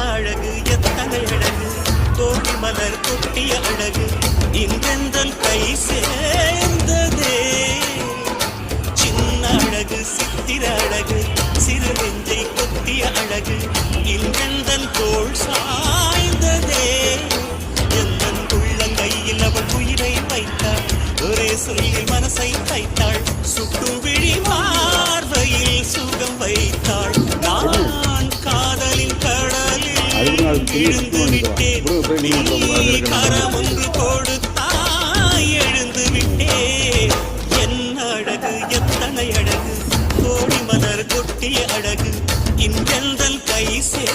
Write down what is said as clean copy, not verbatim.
அழகு எத்தனை அழகு தோழி மலர் கொட்டிய அழகு இன்றெந்தல் கை சேர்ந்ததே சின்ன அழகு சித்திர அழகு சிறு நெஞ்சை கொத்திய அழகு இன்றெந்தல் தோள் சாய்ந்ததே எந்தன் உள்ளங்கையில் அவள் உயிரை வைத்தாள் ஒரே சொல்லில் மனசை தைத்தாள் சுட்டும் விழி பார்வையில் சுகம் வைத்தாள் நான் காதலின் கடலில் விழுந்து விட்டேன் நீ கரம் ஒன்று கொடுத்தாய் எழுந்து விட்டேன் என்ன அழகு எத்தனை அழகு கோடி மலர் கொட்டிய அழகு இன்றெந்தல் கை சே